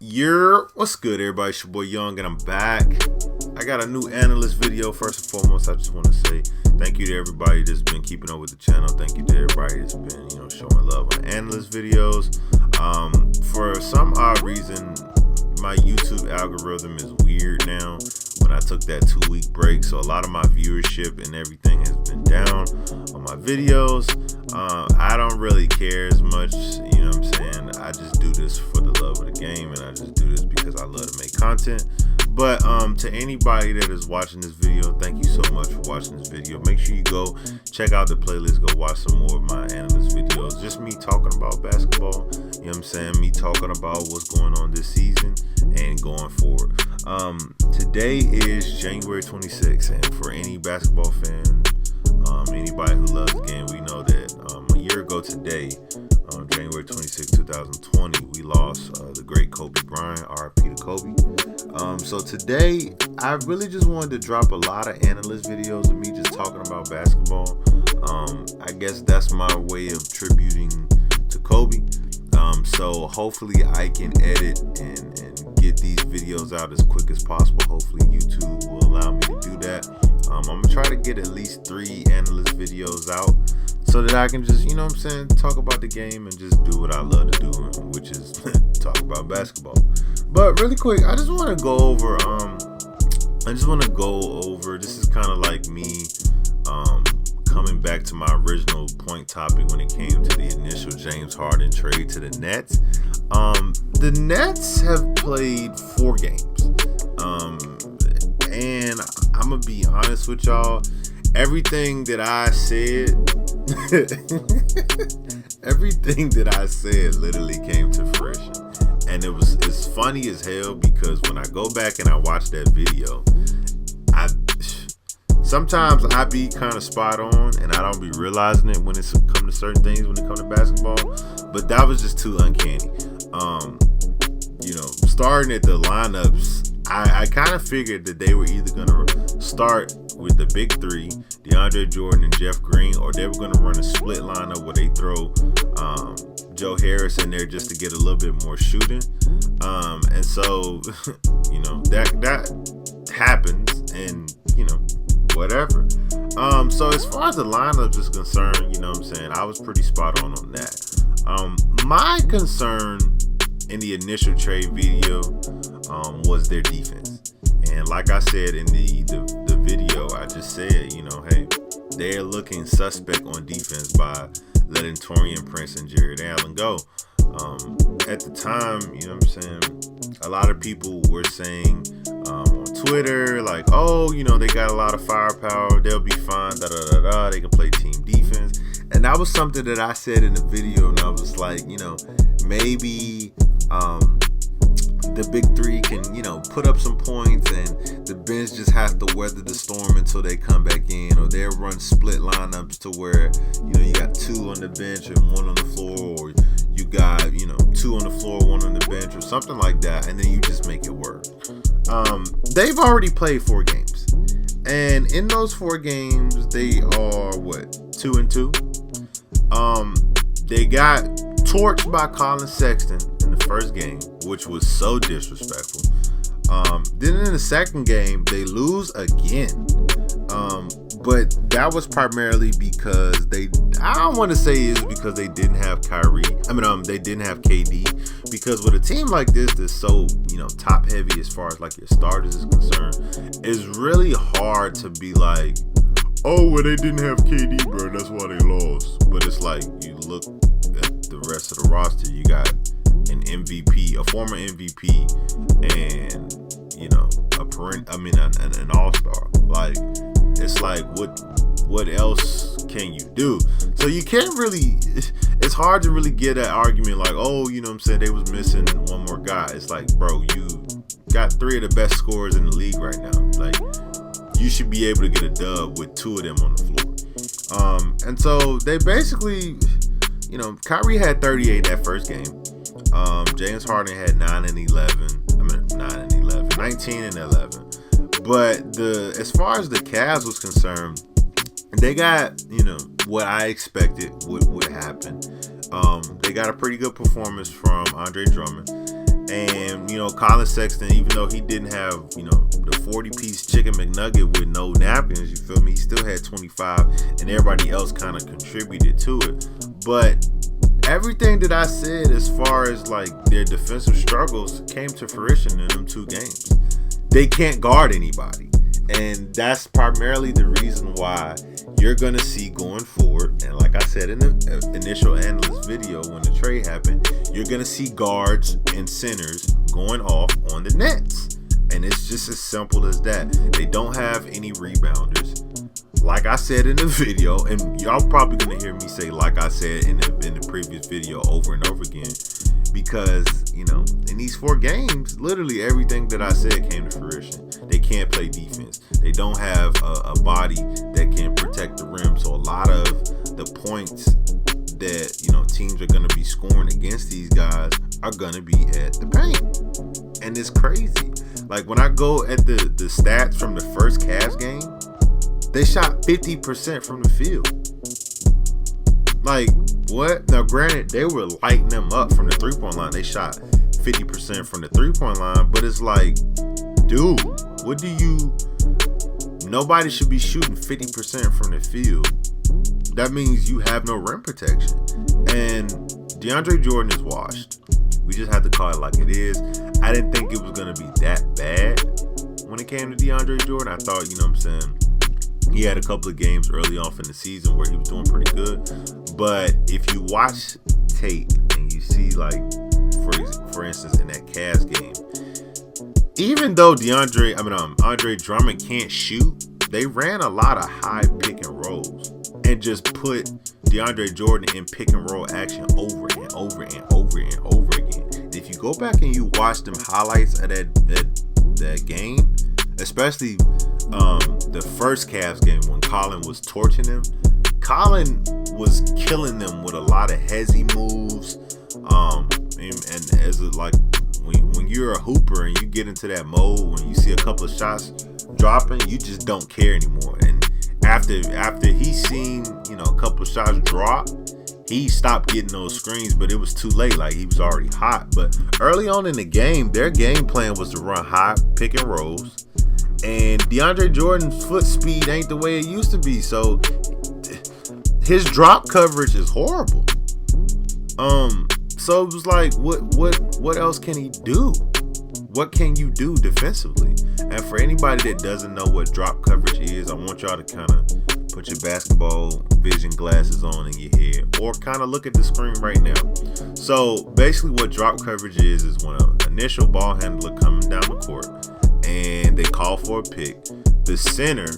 What's good, everybody? It's your boy Young, and I'm back. I got a new analyst video. First and foremost, I just want to say thank you to everybody that's been keeping up with the channel. Thank you to everybody that's been, showing love on analyst videos. For some odd reason, my YouTube algorithm is weird now. When I took that 2-week break, so a lot of my viewership and everything has been down on my videos. I don't really care as much, you know what I'm saying? I just do this for the love of the game, and I just do this because I love to make content. But to anybody that is watching this video, thank you so much for watching this video. Make sure you go check out the playlist, go watch some more of my analyst videos. Just me talking about basketball, you know what I'm saying? Me talking about what's going on this season and going forward. Today is January 26th, and for any basketball fan, anybody who loves the game, we know that a year ago today, January 26, 2020, we lost the great Kobe Bryant, RIP to Kobe. So today, I really just wanted to drop a lot of analyst videos of me just talking about basketball. I guess that's my way of tributing to Kobe. So hopefully I can edit and get these videos out as quick as possible. Hopefully YouTube will allow me to do that. I'm going to try to get at least 3 analyst videos out so that I can just, talk about the game and just do what I love to do, which is talk about basketball. But really quick, I just want to go over, this is kind of like me coming back to my original point topic when it came to the initial James Harden trade to the Nets. The Nets have played 4 games. And I'm going to be honest with y'all. Everything that I said, literally came to fruition. And it's funny as hell because when I go back and I watch that video, sometimes I be kind of spot on and I don't be realizing it when it's come to certain things when it comes to basketball. But that was just too uncanny. Starting at the lineups, I kind of figured that they were either going to start with the big 3, DeAndre Jordan and Jeff Green, or they were going to run a split lineup where they throw Joe Harris in there just to get a little bit more shooting. And so, that happens and, whatever. So as far as the lineups is concerned, I was pretty spot on that. My concern in the initial trade video was their defense. And like I said in the video, I just said, hey, they're looking suspect on defense by letting Taurean Prince and Jared Allen go. At the time, a lot of people were saying on Twitter, like, oh, they got a lot of firepower, they'll be fine, they can play team defense. And that was something that I said in the video, and I was like, maybe the big 3 can, put up some points and the bench just has to weather the storm until they come back in, or they'll run split lineups to where, you got 2 on the bench and 1 on the floor, or you got, 2 on the floor, 1 on the bench, or something like that, and then you just make it work. They've already played 4 games, and in those 4 games, they are 2-2. They got torched by Colin Sexton in the first game, which was so disrespectful. Then in the second game, they lose again. But that was primarily because I don't want to say it's because they didn't have Kyrie. They didn't have KD, because with a team like this that's so, top heavy as far as like your starters is concerned, it's really hard to be like, oh, well, they didn't have KD, bro, that's why they lost. But it's like, you look at the rest of the roster, you got an MVP, a former MVP, and an all-star. Like, it's like, what else can you do? So you can't really, it's hard to really get that argument like, oh, they was missing one more guy. It's like, bro, you got 3 of the best scorers in the league right now. Like, you should be able to get a dub with 2 of them on the floor. And so they basically, Kyrie had 38 that first game. James Harden had 19 and 11. But as far as the Cavs was concerned, they got, what I expected would happen. They got a pretty good performance from Andre Drummond. And, Colin Sexton, even though he didn't have, the 40-piece chicken McNugget with no napkins, you feel me? He still had 25, and everybody else kind of contributed to it. But everything that I said as far as like their defensive struggles came to fruition in them 2 games. They can't guard anybody. And that's primarily the reason why you're going to see going forward. And like I said in the initial analyst video when the trade happened, you're going to see guards and centers going off on the Nets. And it's just as simple as that. They don't have any rebounders. Like I said in the video, and y'all probably going to hear me say like I said in the previous video over and over again. Because, in these 4 games, literally everything that I said came to fruition. They can't play defense. They don't have a body that can protect the rim. So a lot of the points that, teams are going to be scoring against these guys are going to be at the paint. And it's crazy. Like when I go at the stats from the first Cavs game, they shot 50% from the field. Like, what? Now, granted, they were lighting them up from the 3-point line. They shot 50% from the 3-point line. But it's like, dude, nobody should be shooting 50% from the field. That means you have no rim protection. And DeAndre Jordan is washed. We just have to call it like it is. I didn't think it was going to be that bad when it came to DeAndre Jordan. I thought, he had a couple of games early off in the season where he was doing pretty good. But if you watch tape and you see, like, for instance, in that Cavs game, even though Andre Drummond can't shoot, they ran a lot of high pick and rolls and just put DeAndre Jordan in pick and roll action over and over and over and over again. And if you go back and you watch them highlights of that game, especially the first Cavs game when Colin was torching them, Colin was killing them with a lot of hezzy moves. And as like when you're a hooper and you get into that mode, when you see a couple of shots dropping, you just don't care anymore. And after he seen a couple of shots drop, he stopped getting those screens, but it was too late. Like, he was already hot. But early on in the game, their game plan was to run high pick and rolls. And DeAndre Jordan's foot speed ain't the way it used to be. So his drop coverage is horrible. So it was like, what else can he do? What can you do defensively? And for anybody that doesn't know what drop coverage is, I want y'all to kind of put your basketball vision glasses on in your head, or kind of look at the screen right now. So basically what drop coverage is when an initial ball handler coming down the court and they call for a pick, the center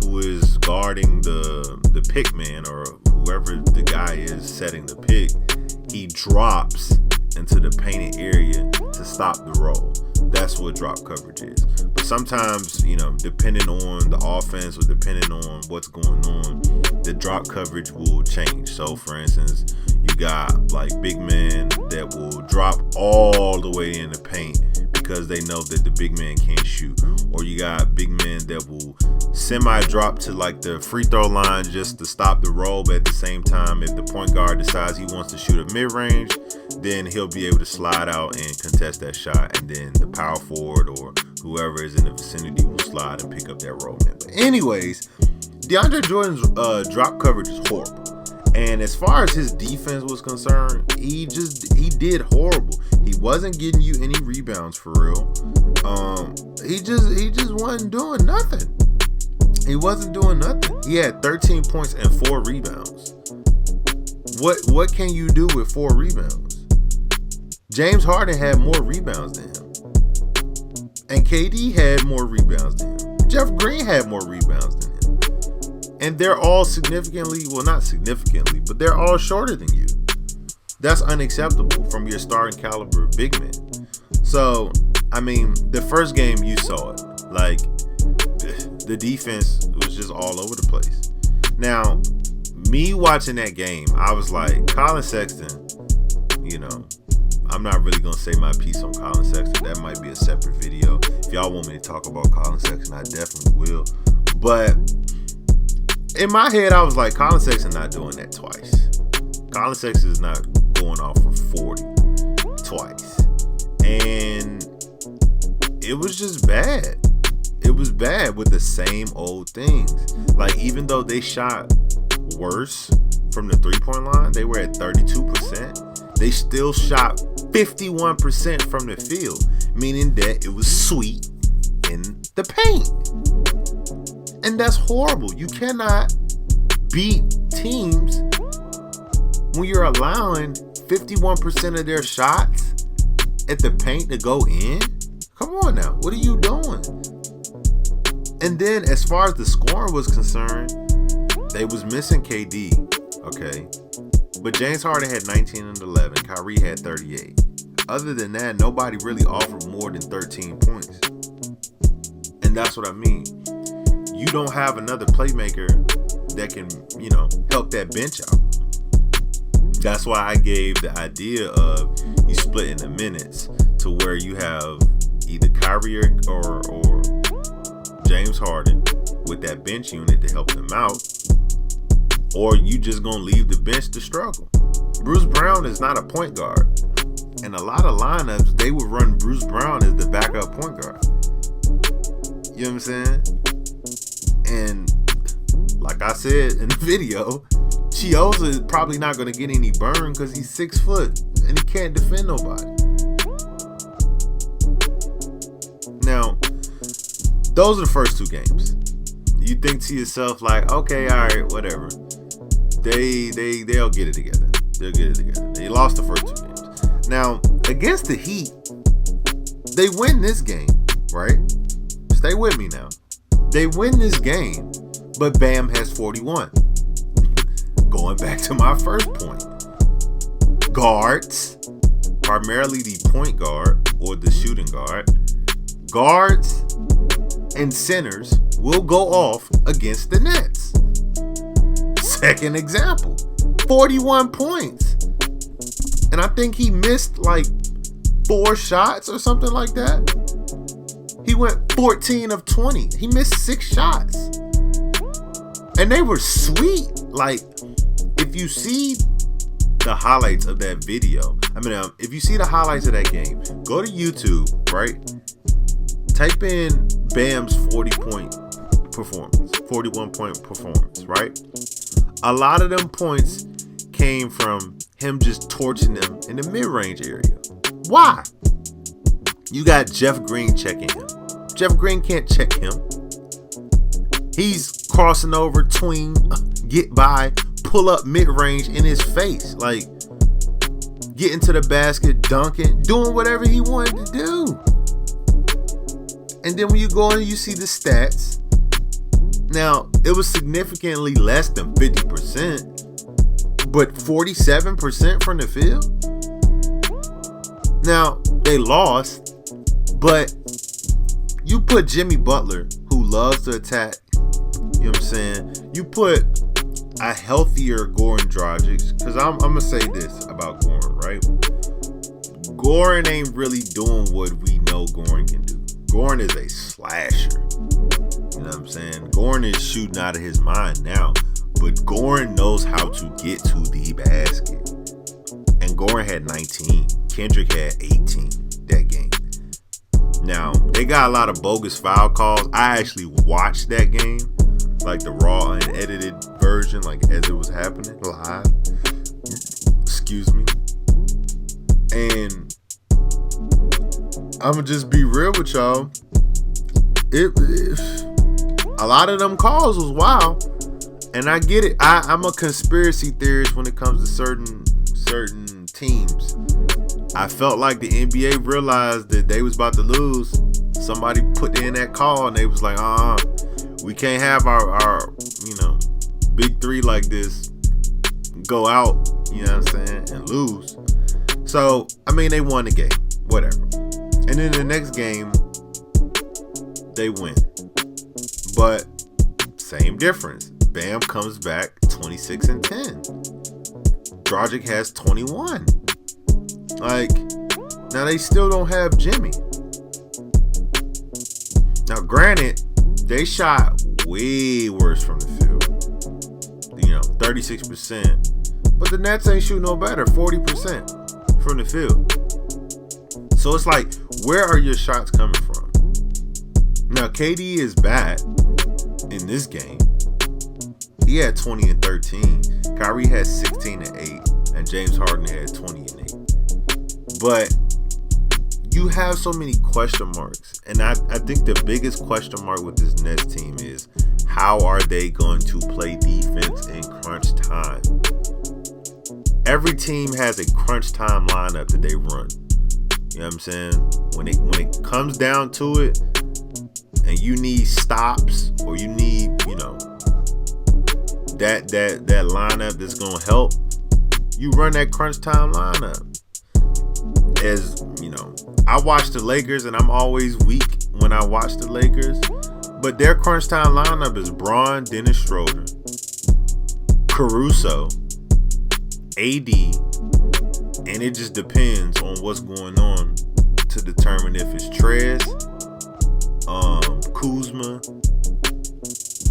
who is guarding the pick man or whoever the guy is setting the pick, he drops into the painted area to stop the roll. That's what drop coverage is. But sometimes, depending on the offense or depending on what's going on, the drop coverage will change. So for instance, you got like big men that will drop all the way in the paint because they know that the big man can't shoot. Or you got big men that will semi-drop to like the free throw line just to stop the roll, but at the same time, if the point guard decides he wants to shoot a mid-range, then he'll be able to slide out and contest that shot, and then the power forward or whoever is in the vicinity will slide and pick up that roll. But anyways, DeAndre Jordan's drop coverage is horrible. And as far as his defense was concerned, he did horrible. He wasn't getting you any rebounds for real. He just wasn't doing nothing. He wasn't doing nothing. He had 13 points and 4 rebounds. What can you do with 4 rebounds? James Harden had more rebounds than him. And KD had more rebounds than him. Jeff Green had more rebounds than him. And they're all not significantly, but they're all shorter than you. That's unacceptable from your starting caliber big men. So, the first game you saw it. Like, the defense was just all over the place. Now, me watching that game, I was like, Colin Sexton, I'm not really going to say my piece on Colin Sexton. That might be a separate video. If y'all want me to talk about Colin Sexton, I definitely will. But in my head, I was like, Colin Sexton not doing that twice. Colin Sexton is not going off for 40 twice. And it was just bad. It was bad with the same old things. Like, even though they shot worse from the 3-point line, they were at 32%. They still shot 51% from the field, meaning that it was sweet in the paint. And that's horrible. You cannot beat teams when you're allowing 51% of their shots at the paint to go in. Come on now, what are you doing? And then as far as the scoring was concerned, they was missing KD, okay? But James Harden had 19 and 11. Kyrie had 38. Other than that, nobody really offered more than 13 points. And that's what I mean. You don't have another playmaker that can, help that bench out. That's why I gave the idea of you splitting the minutes to where you have either Kyrie or James Harden with that bench unit to help them out, or you just gonna leave the bench to struggle. Bruce Brown is not a point guard. And a lot of lineups, they would run Bruce Brown as the backup point guard. You know what I'm saying? And like I said in the video, Chioza is probably not going to get any burn because he's 6 foot and he can't defend nobody. Now, those are the first 2 games. You think to yourself like, okay, all right, whatever. They'll get it together. They'll get it together. They lost the first 2 games. Now, against the Heat, they win this game, right? Stay with me now. They win this game, but Bam has 41. Going back to my first point. Guards, primarily the point guard or the shooting guard, guards and centers will go off against the Nets. Second example, 41 points. And I think he missed like 4 shots or something like that. He went 14 of 20. He missed 6 shots. And they were sweet. Like, if you see the highlights of that video, if you see the highlights of that game, go to YouTube, right? Type in Bam's 41-point performance, right? A lot of them points came from him just torching them in the mid-range area. Why? You got Jeff Green checking him. Jeff Green can't check him. He's crossing over, tween, get by, pull up mid-range in his face. Like, getting to the basket, dunking, doing whatever he wanted to do. And then when you go and you see the stats, now, it was significantly less than 50%, but 47% from the field. Now, they lost, but you put Jimmy Butler, who loves to attack, you know what I'm saying? You put a healthier Goran Dragic, because I'm going to say this about Goran, right? Goran ain't really doing what we know Goran can do. Goran is a slasher. You know what I'm saying? Goran is shooting out of his mind now, but Goran knows how to get to the basket. And Goran had 19. Kendrick had 18 that game. Now, they got a lot of bogus foul calls. I actually watched that game, like the raw unedited version, like as it was happening live. Excuse me. And I'ma just be real with y'all. A lot of them calls was wild, and I get it. I'm a conspiracy theorist when it comes to certain teams. I felt like the NBA realized that they was about to lose. Somebody put in that call, and they was like, we can't have our big three like this go out, you know what I'm saying, and lose. So, they won the game, whatever. And then the next game, they win. But same difference. Bam comes back 26 and 10. Dragic has 21. Like, now they still don't have Jimmy. Now, granted, they shot way worse from the field. 36%. But the Nets ain't shooting no better, 40% from the field. So it's like, where are your shots coming from? Now, KD is bad in this game. He had 20 and 13. Kyrie had 16 and 8. And James Harden had 20 and 8. But you have so many question marks. And I think the biggest question mark with this Nets team is, how are they going to play defense in crunch time? Every team has a crunch time lineup that they run. You know what I'm saying? When it comes down to it, and you need stops, or you need, that lineup that's gonna help, you run that crunch time lineup. As I watch the Lakers, and I'm always weak when I watch the Lakers, but their crunch time lineup is Braun, Dennis Schroeder, Caruso, AD, and it just depends on what's going on to determine if it's Trez, Kuzma,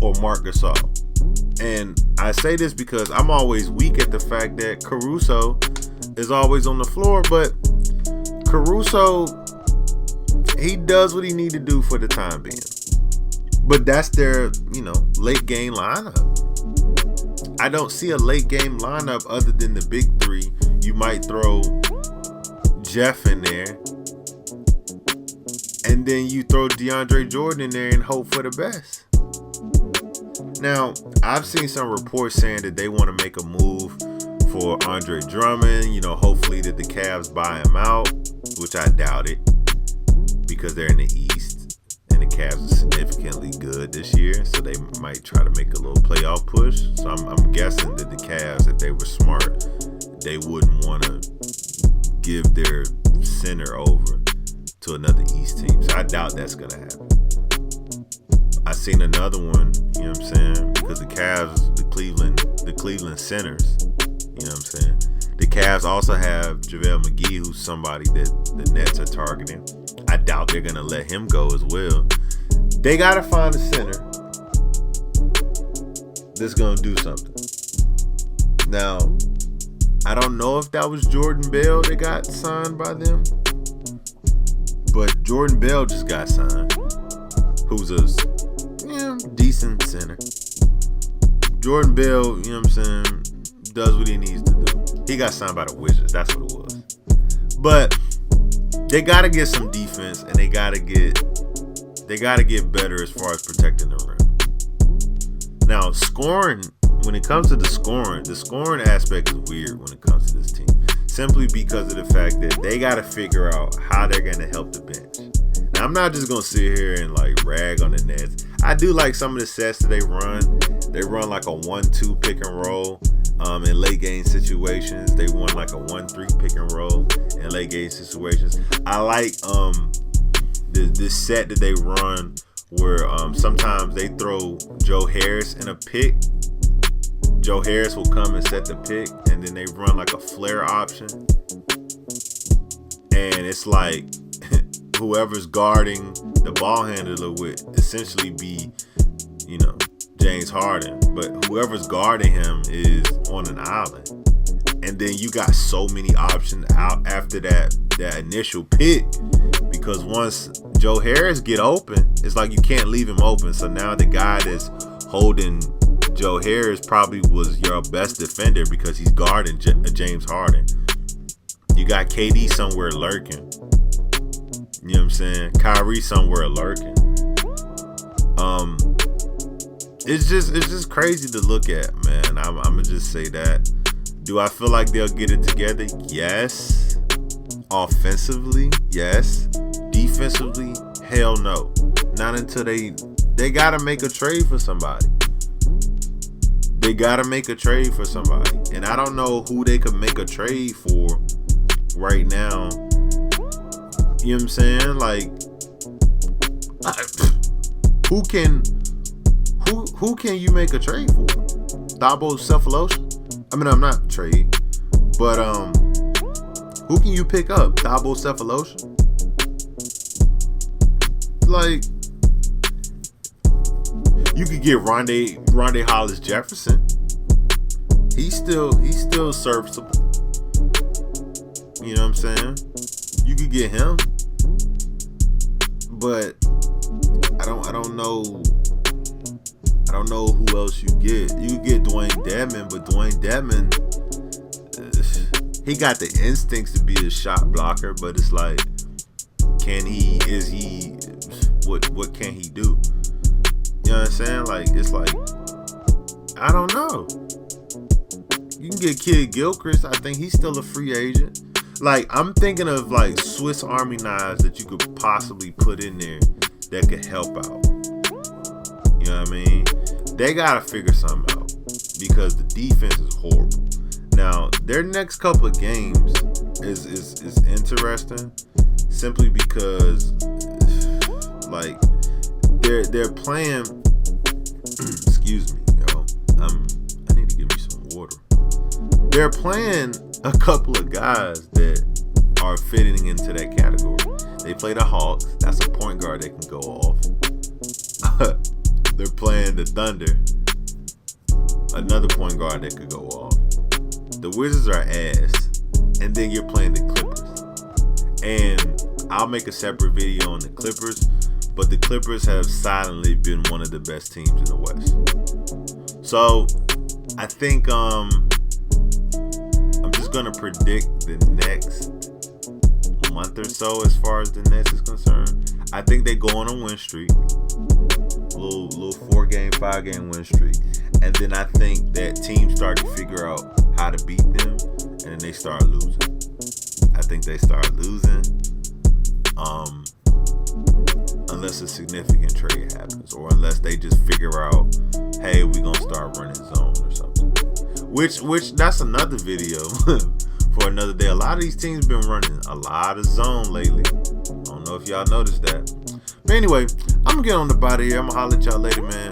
or Marc Gasol. And I say this because I'm always weak at the fact that Caruso is always on the floor, but Caruso, he does what he need to do for the time being. But that's their, late game lineup. I don't see a late game lineup other than the big three. You might throw Jeff in there, and then you throw DeAndre Jordan in there and hope for the best. Now, I've seen some reports saying that they want to make a move for Andre Drummond. Hopefully that the Cavs buy him out, which I doubt it, because they're in the East and the Cavs are significantly good this year, so they might try to make a little playoff push. So I'm guessing that the Cavs, if they were smart, they wouldn't want to give their center over to another East team. So I doubt that's going to happen. I seen another one, you know what I'm saying? Because the Cavs, the Cleveland centers, you know what I'm saying? The Cavs also have JaVale McGee, who's somebody that the Nets are targeting. I doubt they're going to let him go as well. They got to find a center that's going to do something. Now, I don't know if that was Jordan Bell that got signed by them, but Jordan Bell just got signed, who's a decent center. Jordan Bell, you know what I'm saying, does what he needs to do. He got signed by the Wizards. That's what it was. But they got to get some defense, and they got to get better as far as protecting the rim. Now, scoring, when it comes to the scoring aspect is weird when it comes to this team, simply because of the fact that they got to figure out how they're going to help the bench. Now, I'm not just going to sit here and rag on the Nets. I do like some of the sets that they run. They run like a 1-2 pick and roll in late game situations. They run like a 1-3 pick and roll in late game situations. I like this set that they run where sometimes they throw Joe Harris in a pick. Joe Harris will come and set the pick, and then they run like a flare option. And it's like whoever's guarding the ball handler would essentially be, James Harden. But whoever's guarding him is on an island. And then you got so many options out after that initial pick, because once Joe Harris get open, it's like you can't leave him open. So now the guy that's holding Joe Harris probably was your best defender because he's guarding James Harden. You got KD somewhere lurking. You know what I'm saying? Kyrie somewhere lurking. It's just crazy to look at, man. I'm gonna just say that. Do I feel like they'll get it together? Yes. Offensively, yes. Defensively, hell no. Not until they gotta make a trade for somebody. They gotta make a trade for somebody. And I don't know who they could make a trade for right now. You know what I'm saying? Who can you make a trade for? Thabo Sefolosha? I mean, I'm not trade, but who can you pick up? Thabo Sefolosha? You could get Rondae Hollis Jefferson. He's still serviceable. You know what I'm saying? You could get him. But I don't know who else you get. You get Dwayne Dedmon, but Dwayne Dedmon, he got the instincts to be a shot blocker, but it's like, what can he do? You know what I'm saying? Like, it's like, I don't know. You can get Kid Gilchrist. I think he's still a free agent. Like, I'm thinking of like Swiss Army knives that you could possibly put in there that could help out. You know what I mean? They gotta figure something out because the defense is horrible. Now, their next couple of games is interesting simply because like they're playing excuse me, yo. I need to give me some water. They're playing a couple of guys that are fitting into that category. They play the Hawks. That's a point guard that can go off. They're playing the Thunder. Another point guard that could go off. The Wizards are ass. And then you're playing the Clippers. And I'll make a separate video on the Clippers. But the Clippers have silently been one of the best teams in the West. So I think I'm just gonna predict the next month or so as far as the Nets is concerned. I think they go on a win streak. Little 4-game, 5-game win streak. And then I think that teams start to figure out how to beat them, and then they start losing. I think they start losing unless a significant trade happens, or unless they just figure out, hey, we're gonna start running zone or something. Which that's another video for another day. A lot of these teams been running a lot of zone lately. I don't know if y'all noticed that. But anyway, I'm gonna get on the body here. I'm gonna holler at y'all later, man.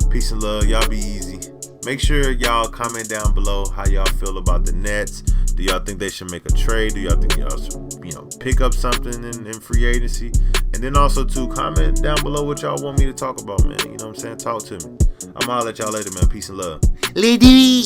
Peace and love. Y'all be easy. Make sure y'all comment down below how y'all feel about the Nets. Do y'all think they should make a trade? Do y'all think y'all should, pick up something in free agency? And then also too, comment down below what y'all want me to talk about, man. You know what I'm saying? Talk to me. I'm gonna holler at y'all later, man. Peace and love. Lady.